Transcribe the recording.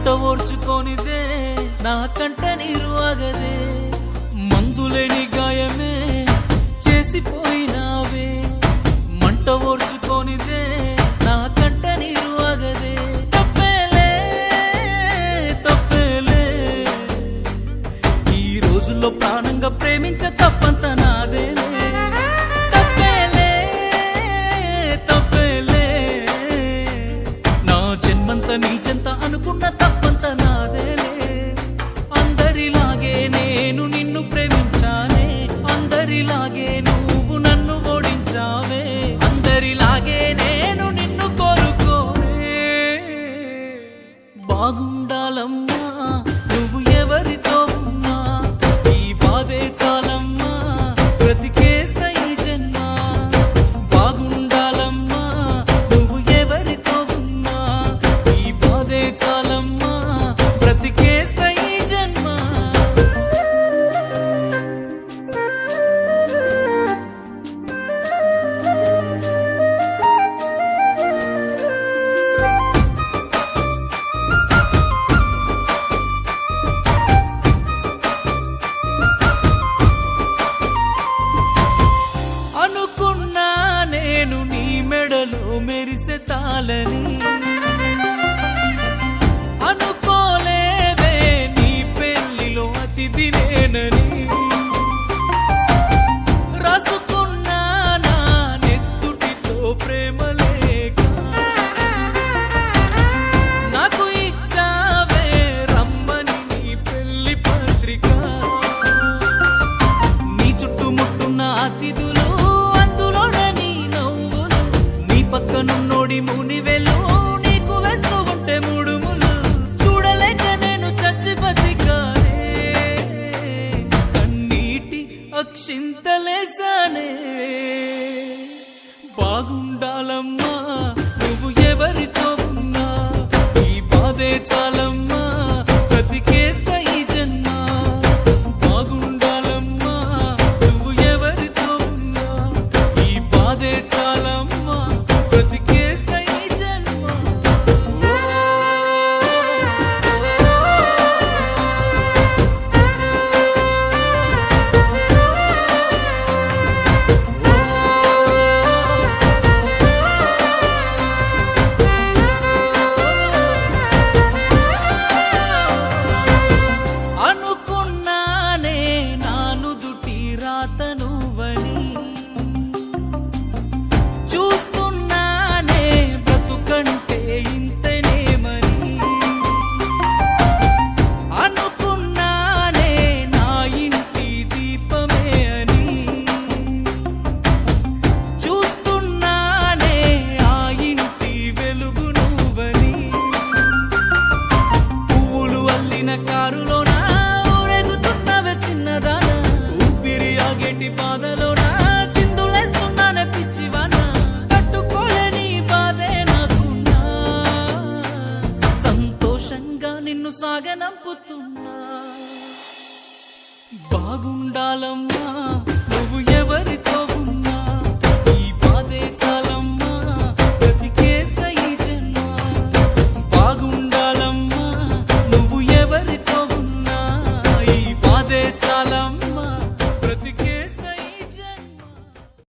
మంట ఓర్చుకోనిదే నా కంట నీరు ఆగదే మందులేని గాయమే చేసిపోయినావే మంట ఓర్చుకోనిదే నా కంట నీరు ఆగదే తప్పేలే తప్పేలే ఈ రోజుల్లో ప్రాణంగా ప్రేమించ తప్పంత నాదేలే తప్పేలే తప్పేలే నా జన్మంత నీ చెంత అనుకున్న తప్పంత నాదేలే అందరిలాగే నేను నిన్ను ప్రేమించానే అందరిలాగే నువ్వు నన్ను ఓడించావే అందరిలాగే నేను నిన్ను కోరుకోనే బాగుండాలమ్మా నువ్వు ఎవరితో ఉన్నా ఈ బాధే చాలమ్మా బ్రతికేస్తా ఈ జన్మ బాగుండాలమ్మా నువ్వు ఎవరితో ఉన్నా ఈ బాధే చాలమ్మా బ్రతికేస్తా ఈ జన్మ అనుకున్నా నేను నీ మెడలో మెరిసే తాళని అనుకోలేదే నీ పెళ్లిలో అతిథి నేనని రాసుకున్నా నా నెత్తుటితో ప్రేమ లేక నాకు ఇచ్చావే రమ్మని నీ పెళ్లి పత్రిక నీ చుట్టుముట్టున్న అతిథులు అందులోనే నీ నవ్వులు నీ పక్కనున్నోడి మునివెలు నీకు వేస్తూ ఉంటే ముడుములు చూడలేక నేను చచ్చి బతికానే కన్నీటి అక్షింతలేసానే బాగుండాలమ్మా నువ్వు ఎవరితో ఉన్నా ఈ బాధే చాలమ్మా బ్రతికేస్తా ఈ జన్మ బాగుండాలమ్మా నువ్వు ఎవరితో ఉన్నా ఈ బాధే చాలమ్మా బ్రతికేస్తా ఈ జన్మ అనుకున్నానే నాను దుటి రాత నువ్వని చూస్తున్నానే బ్రతుకంటే ఇంతనేమని అనుకున్నానే నా ఇంటి దీపమే అని చూస్తున్నానే ఆ ఇంటి వెలుగు నువ్వని పువ్వులు అల్లిన కారులోన ఊరేగుతున్నవే చిన్నదాన ఊపిరి ఆగేటి బాధలోన చిందులేస్తున్నానే పిచ్చివాన తట్టుకోలేని బాధే నాకున్నా సంతోషంగా నిన్ను సాగనంపుతున్నా బాగుండాలమ్మా